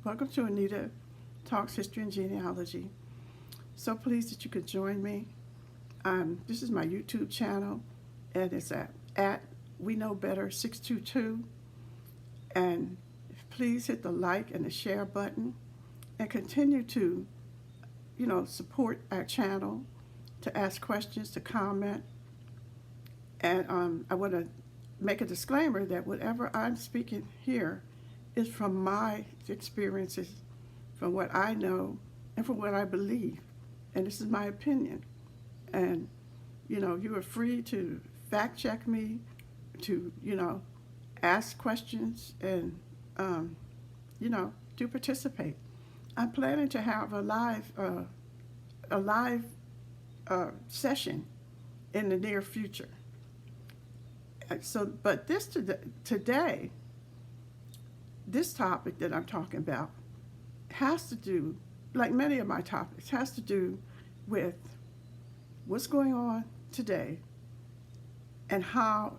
Welcome to Anita Talks History and Genealogy. So pleased that you could join me. This is my YouTube channel, and it's at We Know Better 622. And please hit the like and the share button, and continue to, support our channel, to ask questions, to comment. And I want to make a disclaimer that whatever I'm speaking here is from my experiences, from what I know, and from what I believe. And this is my opinion. And, you are free to fact check me, to, ask questions, and, to participate. I'm planning to have a live session in the near future. But today, this topic that I'm talking about has to do, like many of my topics, has to do with what's going on today and how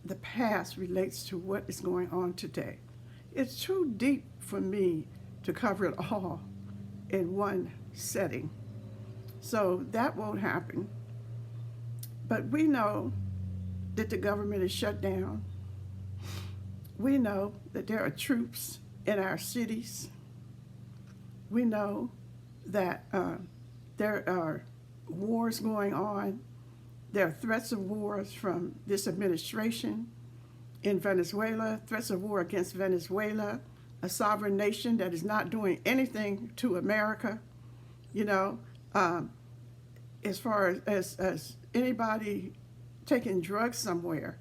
the past relates to what is going on today. It's too deep for me to cover it all in one setting. So that won't happen. But we know that the government is shut down. We know that there are troops in our cities. We know that there are wars going on. There are threats of wars from this administration in Venezuela, threats of war against Venezuela, a sovereign nation that is not doing anything to America. As far as anybody taking drugs somewhere,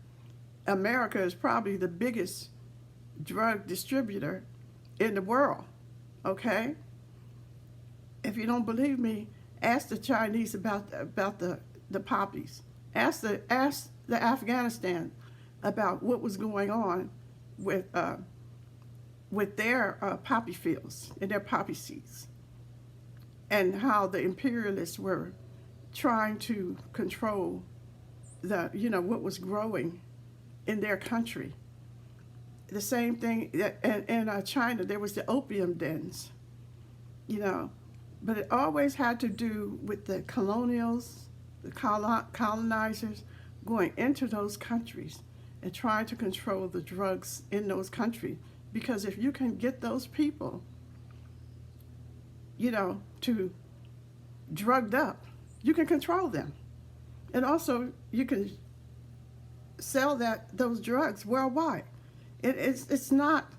America is probably the biggest drug distributor in the world, okay? If you don't believe me, ask the Chinese about the poppies. Ask the Afghanistan about what was going on with their poppy fields and their poppy seeds, and how the imperialists were trying to control what was growing in their country. The same thing in China, there was the opium dens, but it always had to do with the colonials, the colonizers going into those countries and trying to control the drugs in those countries. Because if you can get those people, to drugged up, you can control them. And also, you can sell those drugs worldwide. It's not,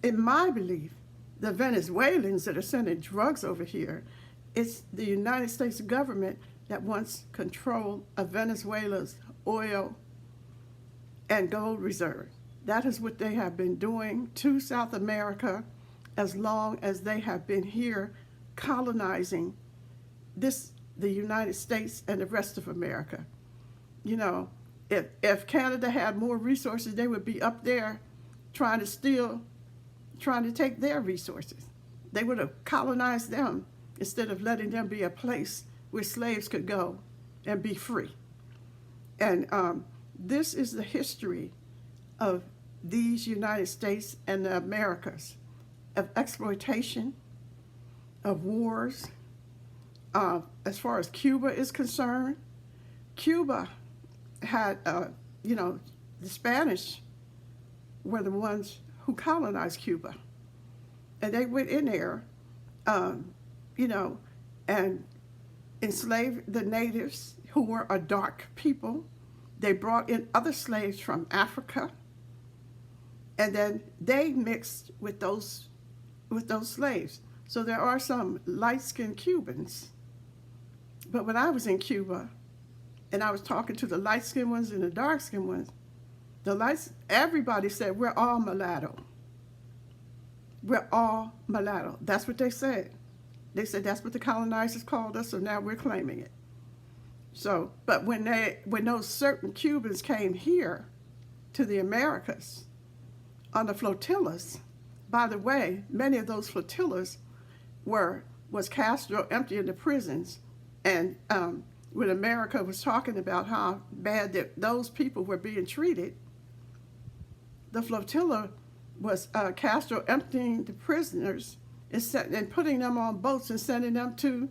in my belief, the Venezuelans that are sending drugs over here. It's the United States government that wants control of Venezuela's oil and gold reserve. That is what they have been doing to South America as long as they have been here colonizing the United States and the rest of America. If Canada had more resources, they would be up there trying to take their resources. They would have colonized them instead of letting them be a place where slaves could go and be free. And this is the history of these United States and the Americas, of exploitation, of wars. As far as Cuba is concerned, Cuba had, the Spanish were the ones who colonized Cuba. And they went in there, and enslaved the natives who were a dark people. They brought in other slaves from Africa, and then they mixed with those slaves. So there are some light-skinned Cubans. But when I was in Cuba, and I was talking to the light-skinned ones and the dark-skinned ones, everybody said, we're all mulatto. We're all mulatto. That's what they said. They said that's what the colonizers called us, so now we're claiming it. So, but when those certain Cubans came here to the Americas on the flotillas, by the way, many of those flotillas was Castro emptying the prisons, and when America was talking about how bad that those people were being treated, the flotilla was Castro emptying the prisoners and putting them on boats and sending them to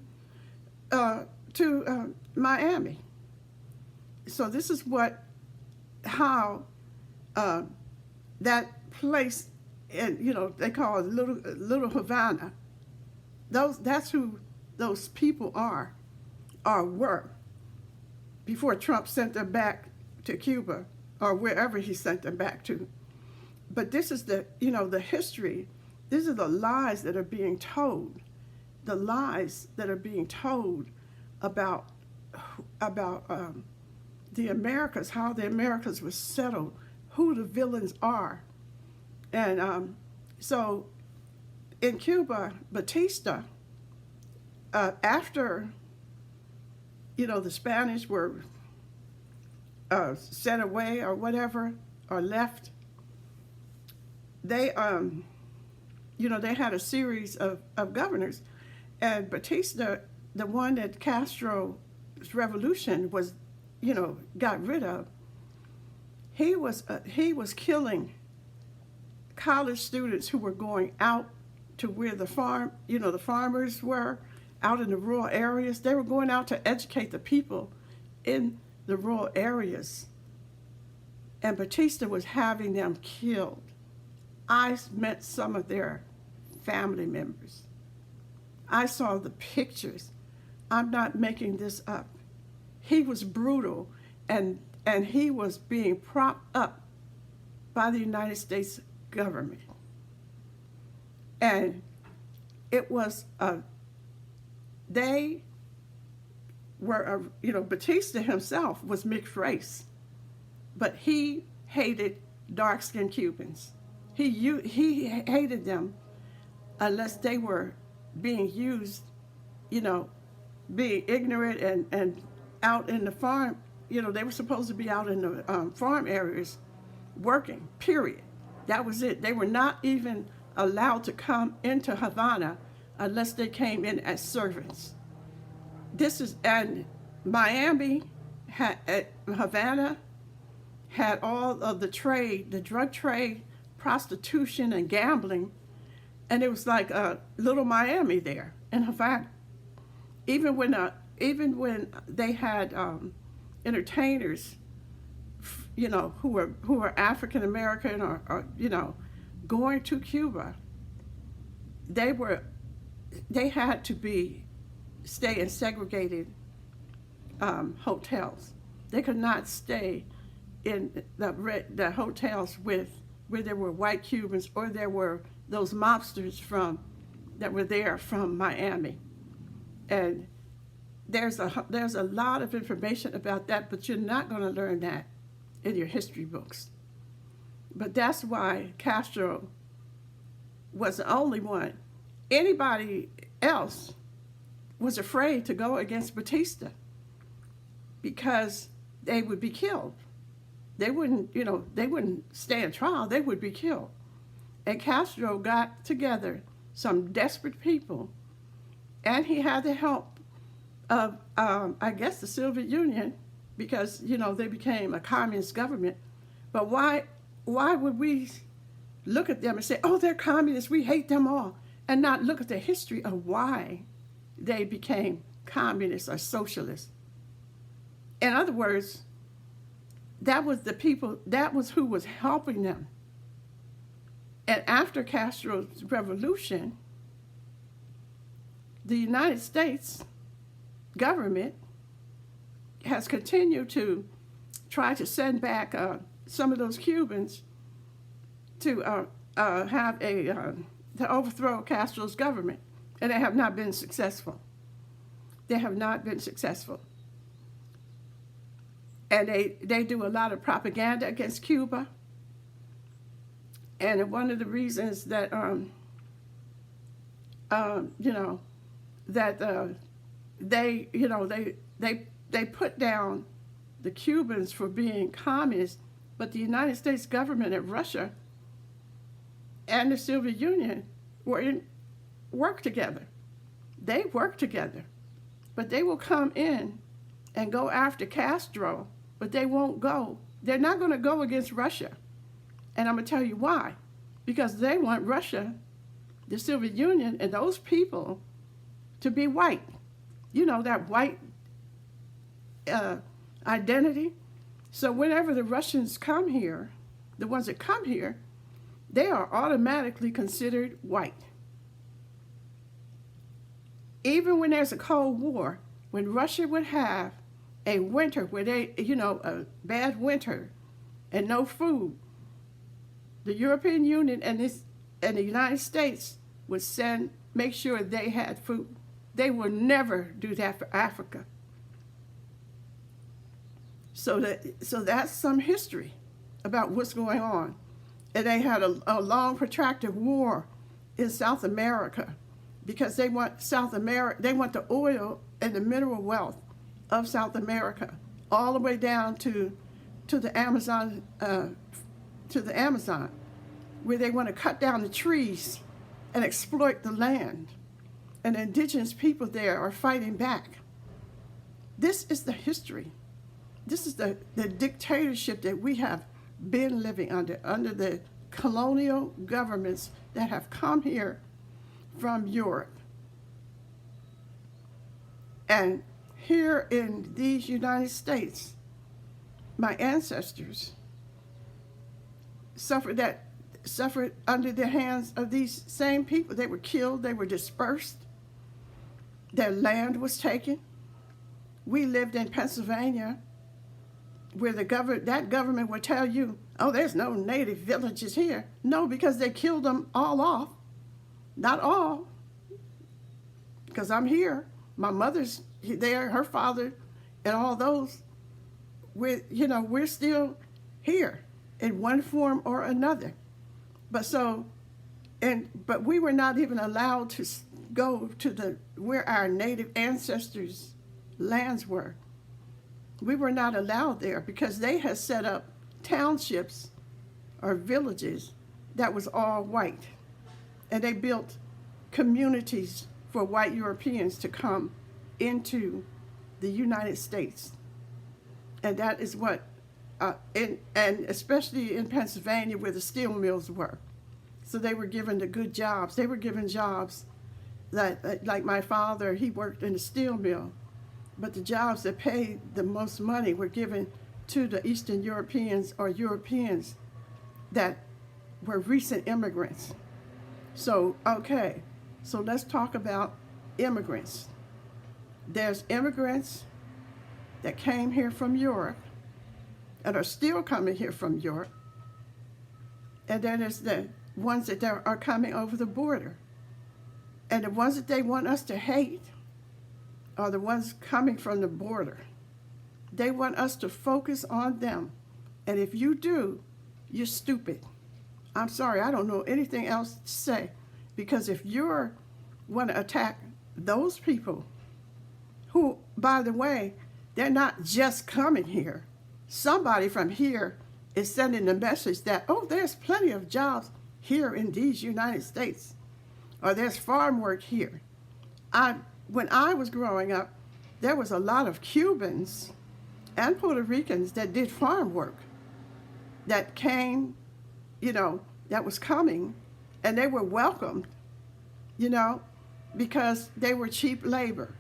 Miami. So this is how that place, and they call it Little Havana. That's who those people are or were before Trump sent them back to Cuba or wherever he sent them back to. But this is the history. These are the lies that are being told. The lies that are being told about the Americas, how the Americas was settled, who the villains are. And so in Cuba, Batista, after the Spanish were sent away or whatever, or left, they they had a series of governors, and Batista, the one that Castro's revolution was got rid of, he was killing college students who were going out to where the farmers were out in the rural areas. They were going out to educate the people in the rural areas, and Batista was having them killed. I met some of their family members. I saw the pictures. I'm not making this up. He was brutal, and he was being propped up by the United States government. And it was they were Batista himself was mixed race, but he hated dark-skinned Cubans. He hated them unless they were being used, being ignorant and out in the farm. They were supposed to be out in the farm areas working, period. That was it. They were not even allowed to come into Havana unless they came in as servants. And Miami Havana had all of the trade, the drug trade, prostitution, and gambling, and it was like a little Miami there in Havana. Even when they had entertainers, who were African American or going to Cuba, they had to stay in segregated hotels. They could not stay in the hotels where there were white Cubans, or there were those mobsters that were there from Miami. And there's a lot of information about that, but you're not going to learn that in your history books. But that's why Castro was the only one. Anybody else was afraid to go against Batista because they would be killed. They wouldn't stand trial. They would be killed. And Castro got together some desperate people, and he had the help of, I guess, the Soviet Union, because they became a communist government. But why would we look at them and say, oh, they're communists, we hate them all, and not look at the history of why they became communists or socialists? In other words, that was the people, that was who was helping them. And after Castro's revolution, the United States government has continued to try to send back some of those Cubans to to overthrow Castro's government, and they have not been successful. They have not been successful. And they do a lot of propaganda against Cuba. And one of the reasons that they put down the Cubans for being communists, but the United States government and Russia and the Soviet Union work together. They work together, but they will come in and go after Castro, but they won't go. They're not going to go against Russia. And I'm going to tell you why. because they want Russia, the Soviet Union, and those people to be white. You know, that white identity. So whenever the Russians come here, the ones that come here, they are automatically considered white. Even when there's a Cold War, when Russia would have a winter where they, a bad winter and no food, the European Union and the United States would make sure they had food. They will never do that for Africa. So that's some history about what's going on. And they had a long, protracted war in South America because they want the oil and the mineral wealth of South America all the way down to the Amazon, where they want to cut down the trees and exploit the land. And the indigenous people there are fighting back. This is the history. This is the dictatorship that we have been living under the colonial governments that have come here from Europe. And here in these United States, my ancestors suffered under the hands of these same people. They were killed, they were dispersed, their land was taken. We lived in Pennsylvania, where that government would tell you, oh, there's no native villages here. No, because they killed them all off. Not all, because I'm here. My mother's there, her father, and all those. We're still here in one form or another. But we were not even allowed to go to where our native ancestors' lands were. We were not allowed there because they had set up townships or villages that was all white. And they built communities for white Europeans to come into the United States. And that is what, and especially in Pennsylvania where the steel mills were. So they were given the good jobs. They were given jobs that, like my father, he worked in a steel mill. But the jobs that paid the most money were given to the Eastern Europeans or Europeans that were recent immigrants. So let's talk about immigrants. There's immigrants that came here from Europe and are still coming here from Europe. And then there's the ones that are coming over the border. And the ones that they want us to hate are the ones coming from the border. They want us to focus on them. And if you do, you're stupid. I'm sorry, I don't know anything else to say. Because if you want to attack those people, who, by the way, they're not just coming here. Somebody from here is sending the message that, oh, there's plenty of jobs here in these United States. Or there's farm work here. When I was growing up, there was a lot of Cubans and Puerto Ricans that did farm work that came, that was coming, and they were welcomed, because they were cheap labor.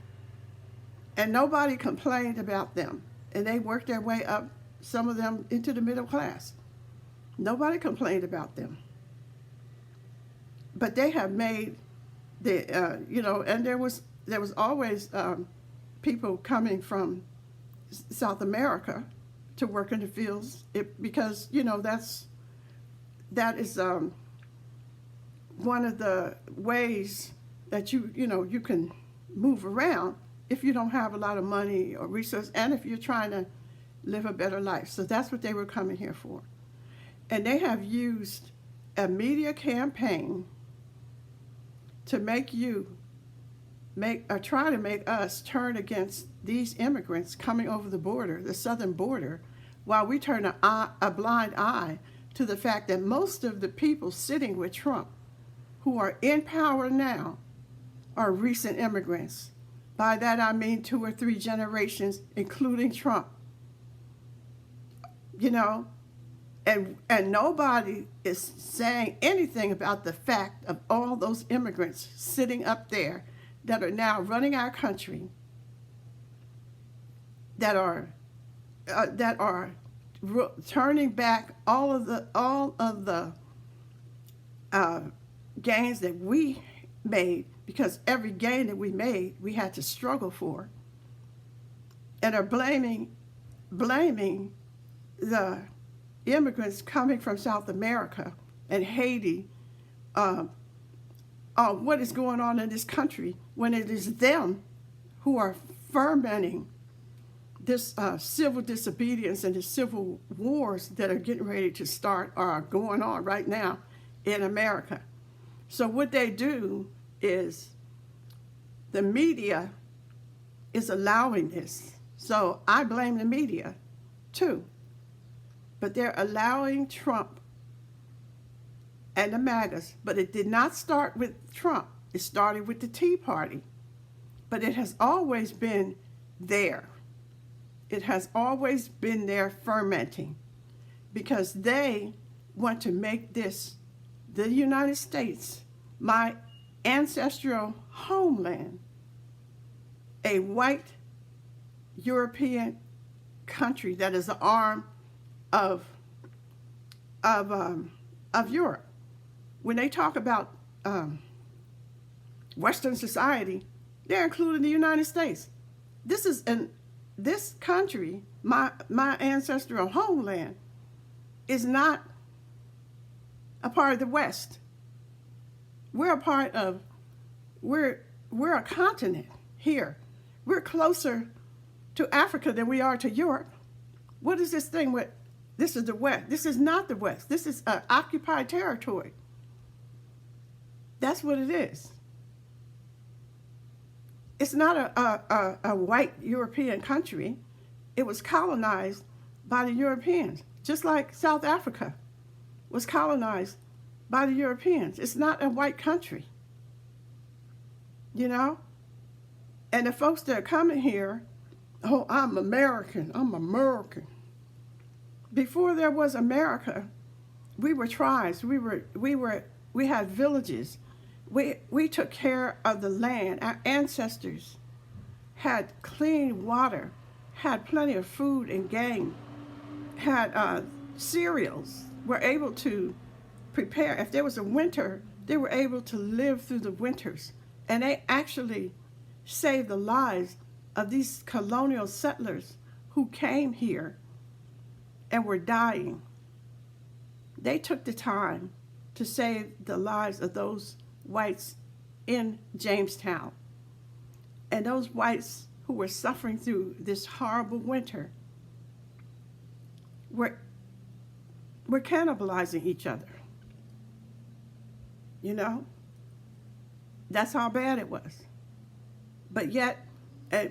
And nobody complained about them. And they worked their way up, some of them, into the middle class. Nobody complained about them. But they have made and there was always people coming from South America to work in the fields because that is one of the ways that you can move around if you don't have a lot of money or resources, and if you're trying to live a better life. So that's what they were coming here for. And they have used a media campaign to try to make us turn against these immigrants coming over the border, the southern border, while we turn a blind eye to the fact that most of the people sitting with Trump who are in power now are recent immigrants. By that I mean 2 or 3 generations, including Trump. And nobody is saying anything about the fact of all those immigrants sitting up there that are now running our country, that are turning back all of the gains that we made, because every gain that we made we had to struggle for, and are blaming the immigrants coming from South America and Haiti on what is going on in this country, when it is them who are fermenting this civil disobedience and the civil wars that are getting ready to start or are going on right now in America. So what they do is the media is allowing this. So I blame the media too. But they're allowing Trump and the MAGAs. But it did not start with Trump. It started with the Tea Party. But it has always been there. It has always been there fermenting, because they want to make this, the United States, my ancestral homeland, a white European country that is an arm of Europe. When they talk about Western society, they're including the United States. This country, my ancestral homeland, is not a part of the West. We're a continent here. We're closer to Africa than we are to Europe. What is this thing with, this is the West? This is not the West. This is occupied territory. That's what it is. It's not a white European country. It was colonized by the Europeans, just like South Africa was colonized by the Europeans. It's not a white country, you know? And the folks that are coming here, oh, I'm American. Before there was America, we were tribes. We had villages. We took care of the land. Our ancestors had clean water, had plenty of food and game, had cereals, were able to prepare. If there was a winter, they were able to live through the winters. And they actually saved the lives of these colonial settlers who came here and were dying. They took the time to save the lives of those whites in Jamestown. And those whites who were suffering through this horrible winter were cannibalizing each other. You know? That's how bad it was. But yet,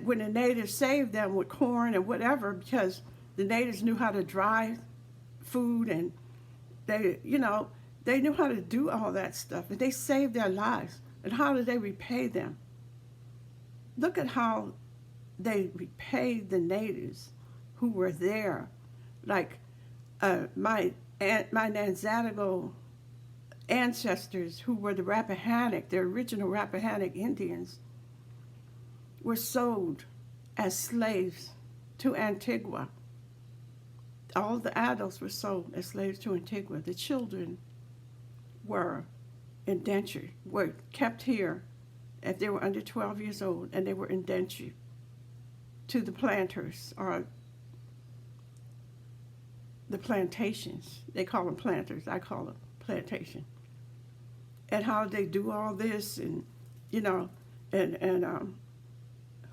when the natives saved them with corn and whatever, because the natives knew how to dry food, and they knew how to do all that stuff, and they saved their lives. And how did they repay them? Look at how they repaid the natives who were there. Like my Nanzatigo ancestors, who were the Rappahannock, the original Rappahannock Indians, were sold as slaves to Antigua. All the adults were sold as slaves to Antigua. The children were indentured, were kept here if they were under 12 years old, and they were indentured to the planters, or the plantations. They call them planters. I call them plantation. And how did they do all this? And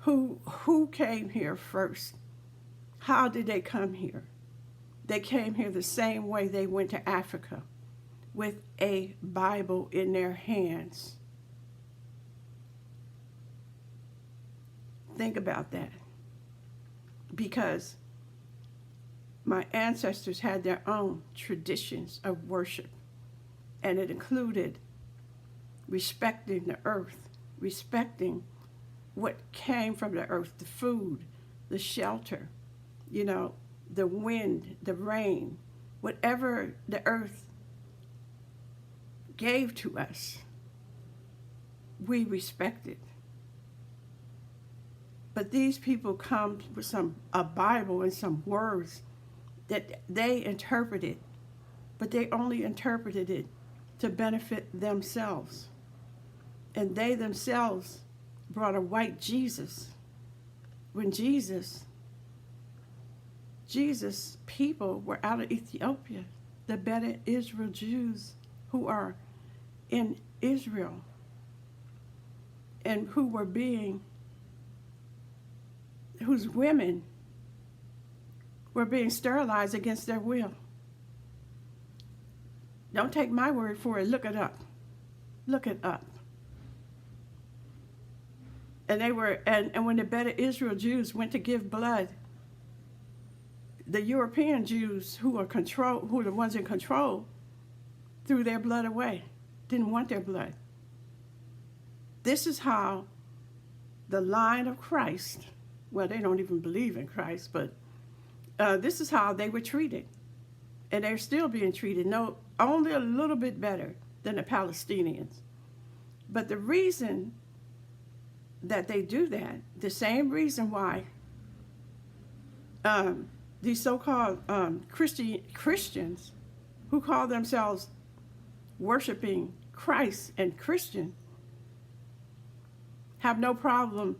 who came here first? How did they come here? They came here the same way they went to Africa, with a Bible in their hands. Think about that. Because my ancestors had their own traditions of worship, and it included respecting the earth, respecting what came from the earth, the food, the shelter, the wind, the rain, whatever the earth gave to us, we respect it. But these people come with a Bible and some words that they interpreted, but they only interpreted it to benefit themselves. And they themselves brought a white Jesus. When Jesus people were out of Ethiopia, the Beta Israel Jews who are in Israel and whose women were being sterilized against their will. Don't take my word for it. Look it up. Look it up. And they were, and when the Beta Israel Jews went to give blood, the European Jews who are the ones in control, threw their blood away. Didn't want their blood. This is how the line of Christ, well, they don't even believe in Christ, but this is how they were treated. And they're still being treated, only a little bit better than the Palestinians. But the reason that they do that, the same reason why these so-called Christians who call themselves worshiping Christ and Christian have no problem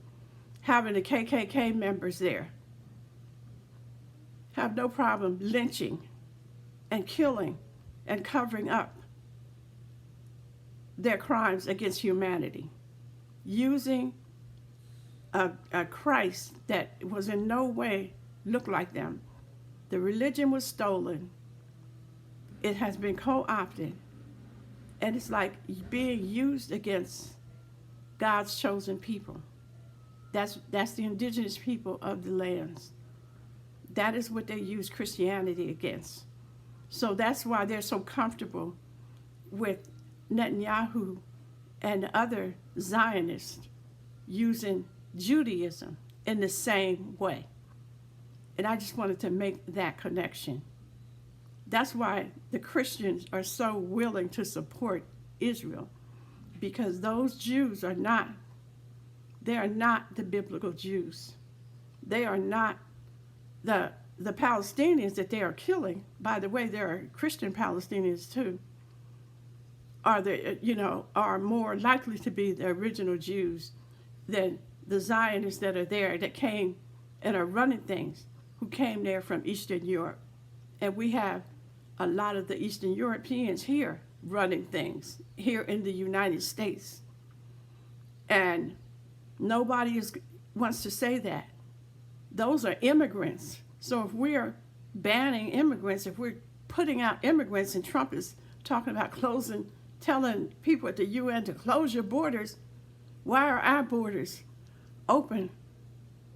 having the KKK members there, have no problem lynching and killing and covering up their crimes against humanity, using a Christ that was in no way looked like them. The religion was stolen. It has been co-opted. And it's like being used against God's chosen people. That's the indigenous people of the lands. That is what they use Christianity against. So that's why they're so comfortable with Netanyahu and other Zionists using Judaism in the same way. And I just wanted to make that connection. That's why the Christians are so willing to support Israel, because those Jews are not the biblical Jews. They are not the Palestinians that they are killing. By the way, there are Christian Palestinians too. Are more likely to be the original Jews than the Zionists that are there, that came and are running things, who came there from Eastern Europe. And we have a lot of the Eastern Europeans here running things here in the United States. And nobody wants to say that. Those are immigrants. So if we're banning immigrants, if we're putting out immigrants, and Trump is talking about telling people at the UN to close your borders, why are our borders open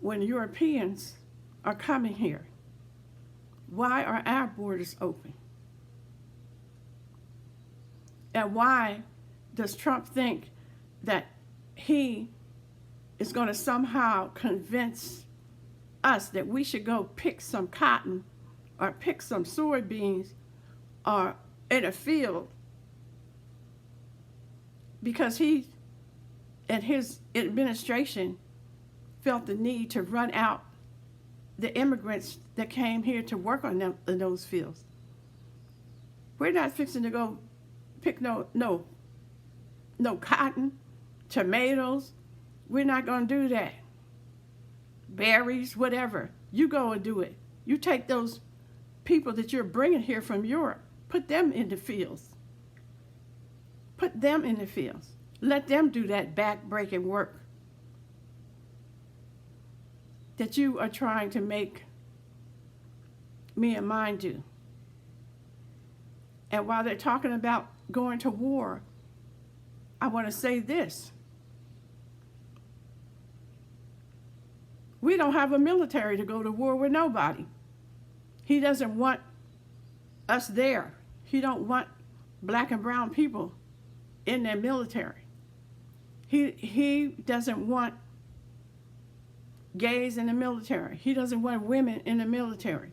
when Europeans are coming here? Why are our borders open? And why does Trump think that he is going to somehow convince us that we should go pick some cotton or pick some soybeans or in a field, because he and his administration felt the need to run out the immigrants that came here to work on them in those fields? We're not fixing to go pick no cotton, tomatoes. We're not going to do that. Berries, whatever. You go and do it. You take those people that you're bringing here from Europe, put them in the fields. Put them in the fields. Let them do that back-breaking work that you are trying to make me and mine do. And while they're talking about going to war, I want to say this. We don't have a military to go to war with nobody. He doesn't want us there. He don't want black and brown people in their military. He doesn't want gays in the military. He doesn't want women in the military.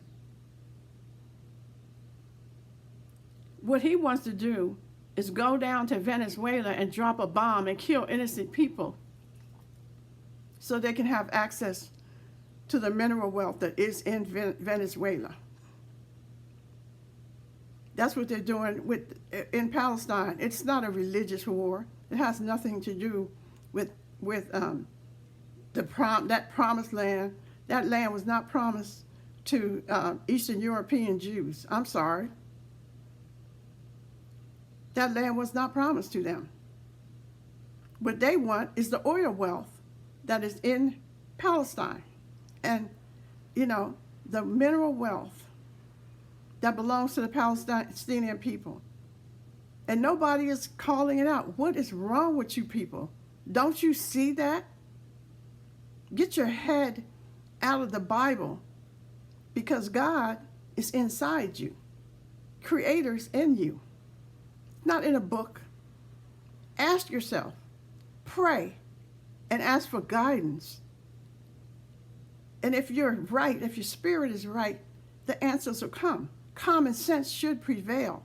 What he wants to do is go down to Venezuela and drop a bomb and kill innocent people so they can have access to the mineral wealth that is in Venezuela. That's what they're doing in Palestine. It's not a religious war. It has nothing to do with that promised land. That land was not promised to Eastern European Jews. I'm sorry. That land was not promised to them. What they want is the oil wealth that is in Palestine. And, the mineral wealth that belongs to the Palestinian people. And nobody is calling it out. What is wrong with you people? Don't you see that? Get your head out of the Bible, because God is inside you. Creator's in you, not in a book. Ask yourself, pray, and ask for guidance. And if you're right, if your spirit is right, the answers will come. Common sense should prevail.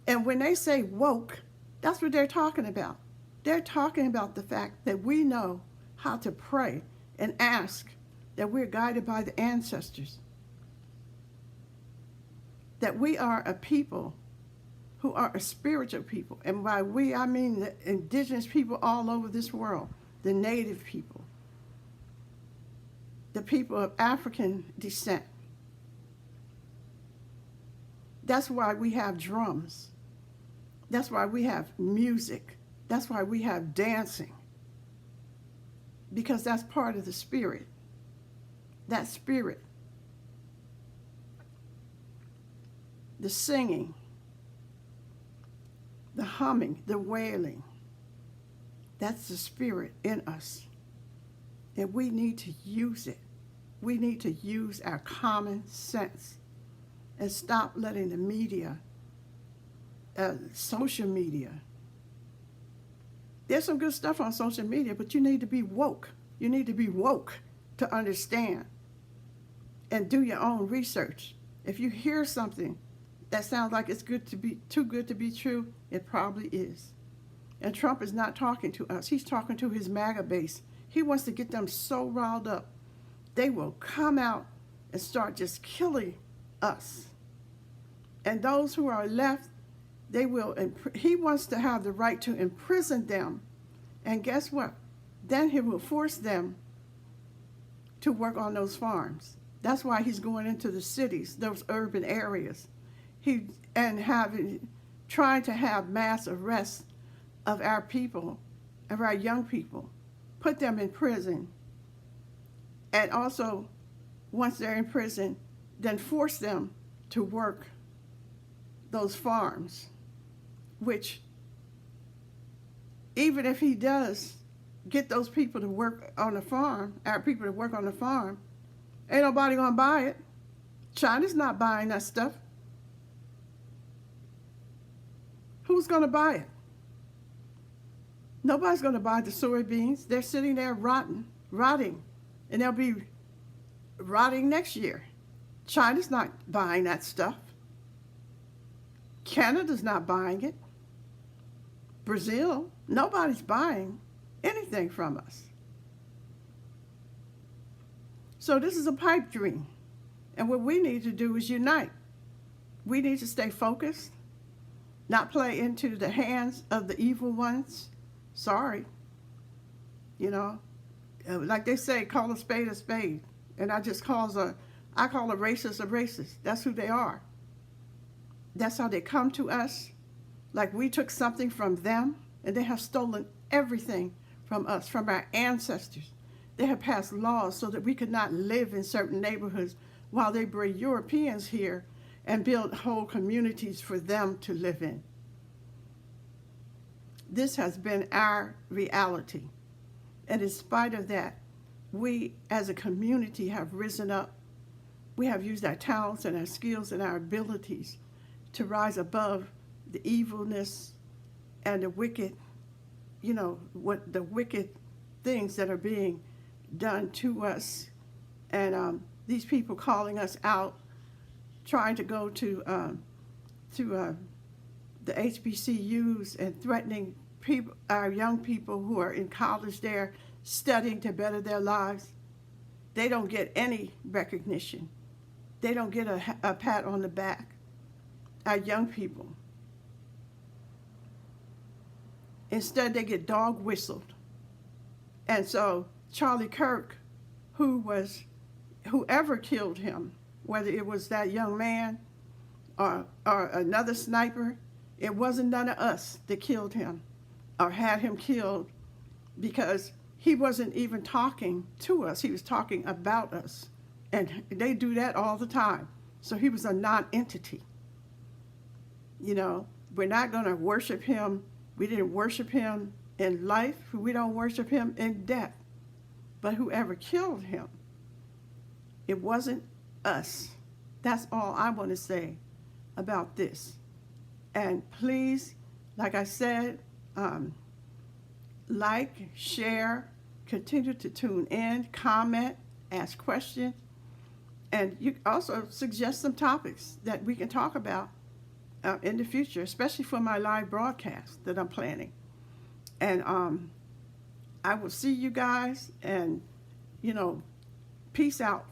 And when they say woke, that's what they're talking about. They're talking about the fact that we know how to pray and ask, that we're guided by the ancestors, that we are a people who are a spiritual people. And by we, I mean the indigenous people all over this world, the native people, the people of African descent. That's why we have drums. That's why we have music. That's why we have dancing. Because that's part of the spirit. That spirit. The singing, the humming, the wailing. That's the spirit in us. And we need to use it. We need to use our common sense and stop letting the media, social media. There's some good stuff on social media, but you need to be woke. You need to be woke to understand and do your own research. If you hear something that sounds like it's too good to be true, it probably is. And Trump is not talking to us. He's talking to his MAGA base. He wants to get them so riled up, they will come out and start just killing us. And those who are left, he wants to have the right to imprison them. And guess what? Then he will force them to work on those farms. That's why he's going into the cities, those urban areas. Trying to have mass arrests of our people, of our young people, put them in prison. And also, once they're in prison, then force them to work those farms, which even if he does get those people to work on the farm, our people to work on the farm, ain't nobody gonna buy it. China's not buying that stuff. Who's gonna buy it? Nobody's gonna buy the soybeans. They're sitting there rotting, and they'll be rotting next year. China's not buying that stuff. Canada's not buying it. Brazil, nobody's buying anything from us. So this is a pipe dream. And what we need to do is unite. We need to stay focused, not play into the hands of the evil ones. Sorry. Like they say, call a spade a spade. And I call a racist a racist. That's who they are. That's how they come to us, like we took something from them, and they have stolen everything from us, from our ancestors. They have passed laws so that we could not live in certain neighborhoods while they bring Europeans here and build whole communities for them to live in. This has been our reality. And in spite of that, we as a community have risen up. We have used our talents and our skills and our abilities to rise above the evilness and the wicked, the wicked things that are being done to us. And these people calling us out, trying to go to the HBCUs and threatening people, our young people who are in college there studying to better their lives. They don't get any recognition. They don't get a pat on the back. Our young people. Instead, they get dog whistled. And so Charlie Kirk, whoever killed him, whether it was that young man or another sniper, it wasn't none of us that killed him or had him killed, because he wasn't even talking to us. He was talking about us. And they do that all the time. So he was a non-entity. You know, we're not going to worship him. We didn't worship him in life. We don't worship him in death. But whoever killed him, it wasn't us. That's all I want to say about this. And please, like I said, like, share, continue to tune in, comment, ask questions, and you also suggest some topics that we can talk about in the future, especially for my live broadcast that I'm planning. And I will see you guys, and, peace out.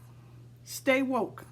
Stay woke.